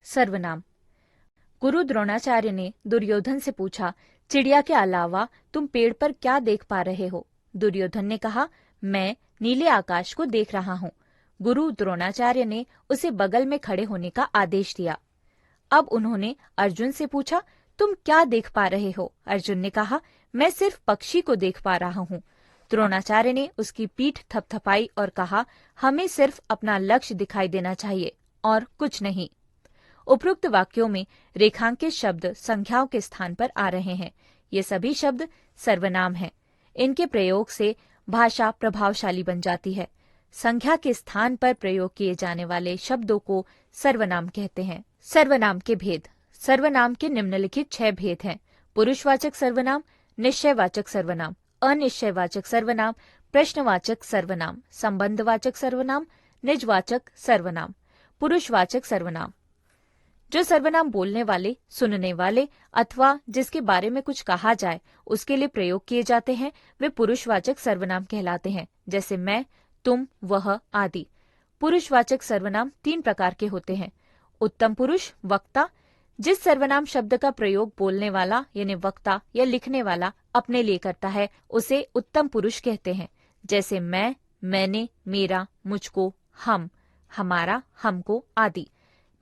सर्वनाम। गुरु द्रोणाचार्य ने दुर्योधन से पूछा, चिड़िया के अलावा तुम पेड़ पर क्या देख पा रहे हो? दुर्योधन ने कहा, मैं नीले आकाश को देख रहा हूँ। गुरु द्रोणाचार्य ने उसे बगल में खड़े होने का आदेश दिया। अब उन्होंने अर्जुन से पूछा, तुम क्या देख पा रहे हो? अर्जुन ने कहा, मैं सिर्फ पक्षी को देख पा रहा हूँ। द्रोणाचार्य ने उसकी पीठ थपथपाई और कहा, हमें सिर्फ अपना लक्ष्य दिखाई देना चाहिए और कुछ नहीं। उपरोक्त वाक्यों में रेखांकित शब्द संख्याओं के स्थान पर आ रहे हैं। ये सभी शब्द सर्वनाम हैं। इनके प्रयोग से भाषा प्रभावशाली बन जाती है। संख्या के स्थान पर प्रयोग किए जाने वाले शब्दों को सर्वनाम कहते हैं। सर्वनाम के भेद। सर्वनाम के निम्नलिखित 6 भेद हैं। पुरुषवाचक सर्वनाम, निश्चयवाचक सर्वनाम, अनिश्चयवाचक सर्वनाम, प्रश्नवाचक सर्वनाम, संबंधवाचक सर्वनाम, निजवाचक सर्वनाम। पुरुषवाचक सर्वनाम। जो सर्वनाम बोलने वाले, सुनने वाले अथवा जिसके बारे में कुछ कहा जाए उसके लिए प्रयोग किए जाते हैं, वे पुरुषवाचक सर्वनाम कहलाते हैं, जैसे मैं, तुम, वह आदि। पुरुषवाचक सर्वनाम 3 प्रकार के होते हैं। उत्तम पुरुष, वक्ता। जिस सर्वनाम शब्द का प्रयोग बोलने वाला यानी वक्ता या लिखने वाला अपने लिए करता है उसे उत्तम पुरुष कहते हैं, जैसे मैं, मैंने, मेरा, मुझको, हम, हमारा, हमको आदि।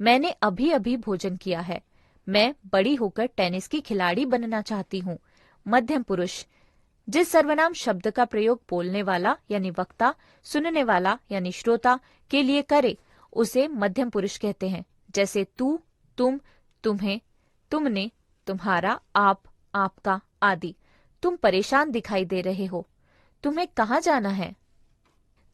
मैंने अभी अभी भोजन किया है। मैं बड़ी होकर टेनिस की खिलाड़ी बनना चाहती हूँ। मध्यम पुरुष। जिस सर्वनाम शब्द का प्रयोग बोलने वाला यानी वक्ता, सुनने वाला यानी श्रोता के लिए करे उसे मध्यम पुरुष कहते हैं, जैसे तू, तुम, तुम्हें, तुमने, तुम्हारा, आप, आपका आदि। तुम परेशान दिखाई दे रहे हो। तुम्हें कहाँ जाना है?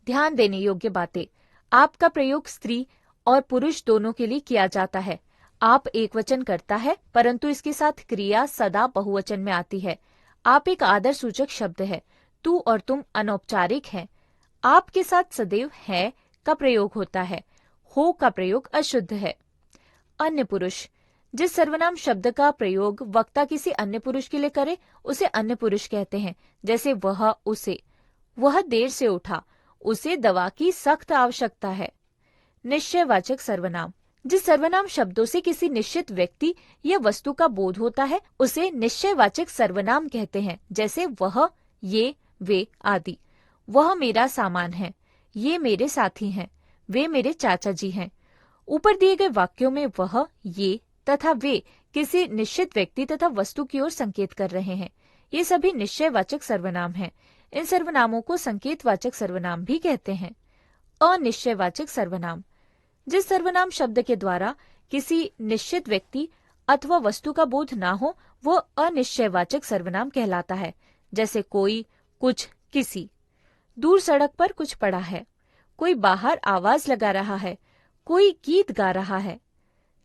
ध्यान देने योग्य बातें। आप का प्रयोग स्त्री और पुरुष दोनों के लिए किया जाता है। आप एकवचन करता है, परंतु इसके साथ क्रिया सदा बहुवचन में आती है। आप एक आदर सूचक शब्द है। तू और तुम अनौपचारिक है। आप के साथ सदैव है का प्रयोग होता है। हो का प्रयोग अशुद्ध है। अन्य पुरुष। जिस सर्वनाम शब्द का प्रयोग वक्ता किसी अन्य पुरुष के लिए करे उसे अन्य पुरुष कहते हैं, जैसे वह, उसे। वह देर से उठा। उसे दवा की सख्त आवश्यकता है। निश्चयवाचक सर्वनाम। जिस सर्वनाम शब्दों से किसी निश्चित व्यक्ति या वस्तु का बोध होता है उसे निश्चयवाचक सर्वनाम कहते हैं, जैसे वह, ये, वे आदि। वह मेरा सामान है। ये मेरे साथी हैं। वे मेरे चाचा जी हैं। ऊपर दिए गए वाक्यों में वह, ये तथा वे किसी निश्चित व्यक्ति तथा वस्तु की ओर संकेत कर रहे हैं। ये सभी निश्चयवाचक सर्वनाम हैं। इन सर्वनामों को संकेतवाचक सर्वनाम भी कहते हैं। अनिश्चयवाचक सर्वनाम। जिस सर्वनाम शब्द के द्वारा किसी निश्चित व्यक्ति अथवा वस्तु का बोध ना हो वह अनिश्चयवाचक सर्वनाम कहलाता है, जैसे कोई, कुछ, किसी। दूर सड़क पर कुछ पड़ा है। कोई बाहर आवाज लगा रहा है। कोई गीत गा रहा है।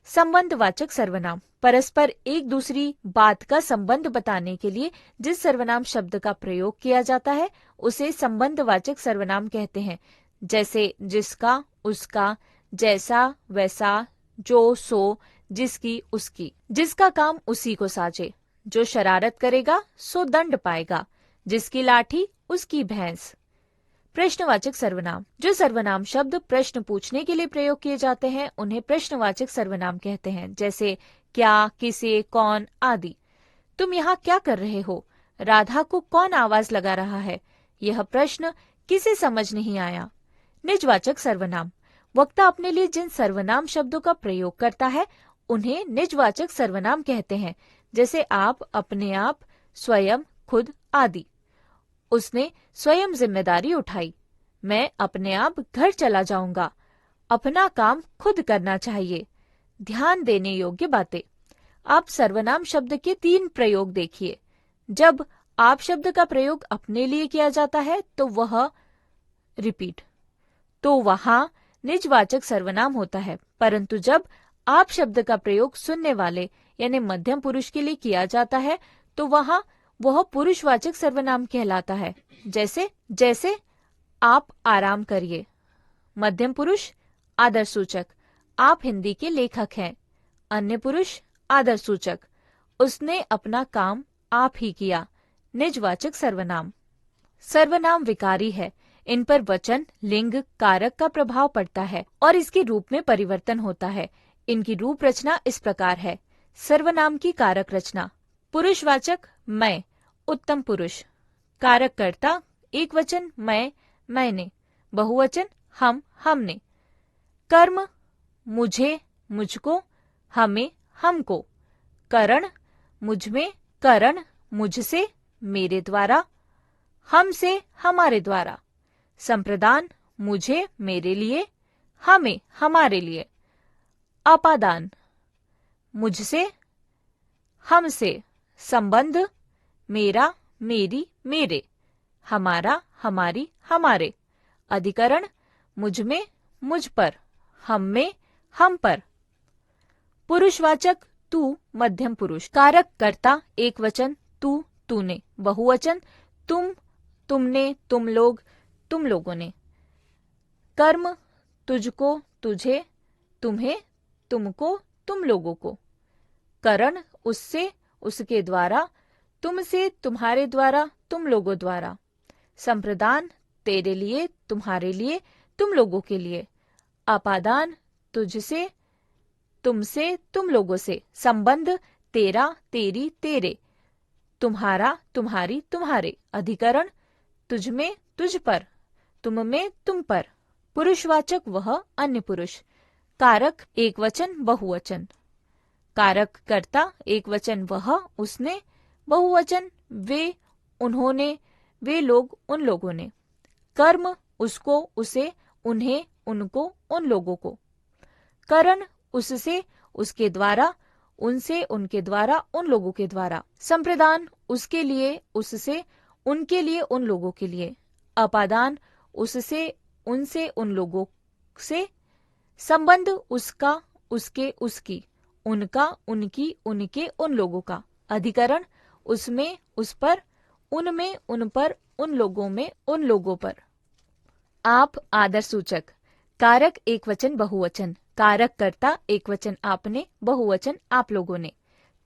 संबंधवाचक सर्वनाम। परस्पर एक दूसरी बात का संबंध बताने के लिए जिस सर्वनाम शब्द का प्रयोग किया जाता है उसे संबंधवाचक सर्वनाम कहते हैं, जैसे जिसका, उसका, जैसा, वैसा, जो, सो, जिसकी, उसकी। जिसका काम उसी को साजे। जो शरारत करेगा सो दंड पाएगा। जिसकी लाठी उसकी भैंस। प्रश्नवाचक सर्वनाम। जो सर्वनाम शब्द प्रश्न पूछने के लिए प्रयोग किए जाते हैं उन्हें प्रश्नवाचक सर्वनाम कहते हैं, जैसे क्या, किसे, कौन आदि। तुम यहाँ क्या कर रहे हो? राधा को कौन आवाज लगा रहा है? यह प्रश्न किसे समझ नहीं आया। निजवाचक सर्वनाम। वक्ता अपने लिए जिन सर्वनाम शब्दों का प्रयोग करता है उन्हें निजवाचक सर्वनाम कहते हैं, जैसे आप, अपने आप, स्वयं, खुद आदि। उसने स्वयं जिम्मेदारी उठाई। मैं अपने आप घर चला जाऊंगा। अपना काम खुद करना चाहिए। ध्यान देने योग्य बातें। आप सर्वनाम शब्द के 3 प्रयोग देखिए। जब आप शब्द का प्रयोग अपने लिए किया जाता है तो वहां निजवाचक सर्वनाम होता है, परंतु जब आप शब्द का प्रयोग सुनने वाले यानी मध्यम पुरुष के लिए किया जाता है तो वहां वह पुरुषवाचक सर्वनाम कहलाता है, जैसे आप आराम करिए। मध्यम पुरुष आदर सूचक। आप हिंदी के लेखक हैं। अन्य पुरुष आदर सूचक। उसने अपना काम आप ही किया। निजवाचक सर्वनाम। सर्वनाम विकारी है। इन पर वचन, लिंग, कारक का प्रभाव पड़ता है और इसके रूप में परिवर्तन होता है। इनकी रूप रचना इस प्रकार है। सर्वनाम की कारक रचना। पुरुषवाचक मैं, उत्तम पुरुष। कारक कर्ता एक वचन मैं, मैंने। बहुवचन हम, हमने। कर्म मुझे, मुझको, हमें, हमको। करण मुझमें, करण मुझसे, मेरे द्वारा, हमसे, हमारे द्वारा। संप्रदान मुझे, मेरे लिए, हमें, हमारे लिए। अपादान मुझसे, हमसे। संबंध मेरा, मेरी, मेरे। हमारा, हमारी, हमारे। अधिकरण मुझमें, मुझ पर, हम में, हम पर। पुरुषवाचक तू, मध्यम पुरुष। कारक कर्ता एक वचन तू, तूने। बहुवचन तुम, तुमने, तुम लोग, तुम लोगों ने। कर्म तुझको, तुझे, तुम्हें, तुमको, तुम लोगों को। करण उससे, उसके द्वारा, तुमसे, तुम्हारे द्वारा, तुम लोगों द्वारा। संप्रदान तेरे लिए, तुम्हारे लिए, तुम लोगों के लिए। अपादान तुझसे, तुमसे, तुम लोगों से। संबंध तेरा, तेरी, तेरे। तुम्हारा, तुम्हारी, तुम्हारे। अधिकरण तुझमें, तुझ पर, तुम में, तुम पर। पुरुषवाचक वह, अन्य पुरुष। कारक एक वचन, बहुवचन। कारक कर्ता एक वचन वह, उसने। बहुवचन वे, उन्होंने, वे लोग, उन लोगों ने। कर्म उसको, उसे, उन्हें, उनको, उन लोगों को। करण उससे, उसके द्वारा, उनसे, उनके द्वारा, उन लोगों के द्वारा। संप्रदान उसके लिए, उससे, उनके लिए, उन लोगों के लिए। अपादान उससे, उनसे, उन लोगों से। संबंध उसका, उसके, उसकी, उनका, उनकी, उनके, उन लोगों का। अधिकरण उसमें, उस पर, उनमें, उन पर, उन लोगों में, उन लोगों पर। आप आदर सूचक। कारक एक वचन, बहुवचन। कारक कर्ता एक वचन आपने, बहुवचन आप लोगों ने।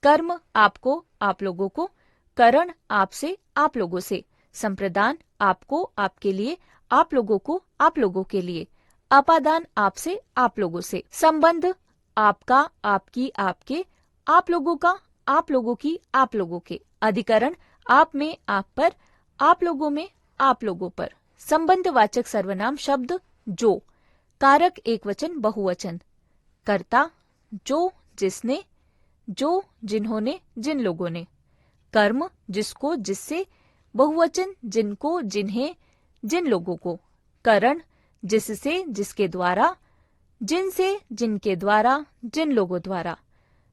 कर्म आपको, आप लोगों को। करण आपसे, आप लोगों से। संप्रदान आपको, आपके लिए, आप लोगों को, आप लोगों के लिए। अपादान आपसे, आप लोगों से। संबंध आपका, आपकी, आपके, आप लोगों का, आप लोगों की, आप लोगों के। अधिकरण आप में, आप पर, आप लोगों में, आप लोगों पर। संबंधवाचक सर्वनाम शब्द जो। कारक एक वचन, बहुवचन। कर्ता जो, जिसने, जो, जिन्होंने, जिन लोगों ने। कर्म जिसको, जिससे। बहुवचन जिनको, जिन्हें, जिन लोगों को। करण जिससे, जिसके द्वारा, जिनसे, जिनके द्वारा, जिन लोगों द्वारा।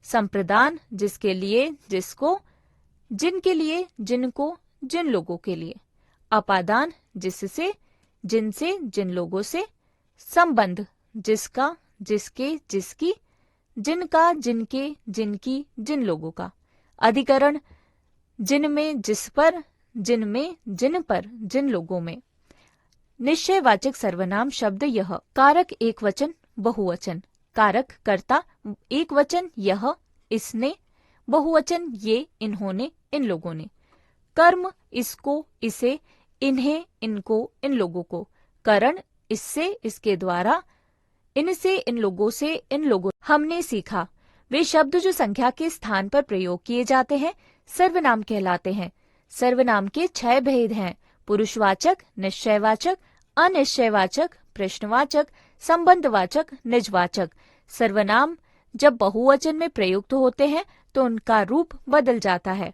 संप्रदान जिसके लिए, जिसको, जिनके लिए, जिनको, जिन लोगों के लिए। अपादान जिससे, जिनसे, जिन लोगों से। संबंध जिसका, जिसके, जिसकी, जिनका, जिनके, जिनकी, जिन लोगों का। अधिकरण जिनमें, जिस पर, जिनमें, जिन पर, जिन लोगों में। निश्चयवाचक सर्वनाम शब्द यह। कारक एक वचन, बहुवचन। कारक कर्ता एक वचन यह, इसने। बहुवचन ये, इन्होंने, इन लोगों ने। कर्म इसको, इसे, इन्हें, इनको, इन लोगों को। करण इससे, इसके द्वारा, इनसे, इन लोगों से, इन लोगों। हमने सीखा। वे शब्द जो संख्या के स्थान पर प्रयोग किए जाते हैं सर्वनाम कहलाते हैं। सर्वनाम के 6 भेद हैं। पुरुषवाचक, निश्चयवाचक, अनिश्चयवाचक, प्रश्नवाचक, संबंधवाचक, निजवाचक। सर्वनाम जब बहुवचन में प्रयुक्त होते हैं तो उनका रूप बदल जाता है।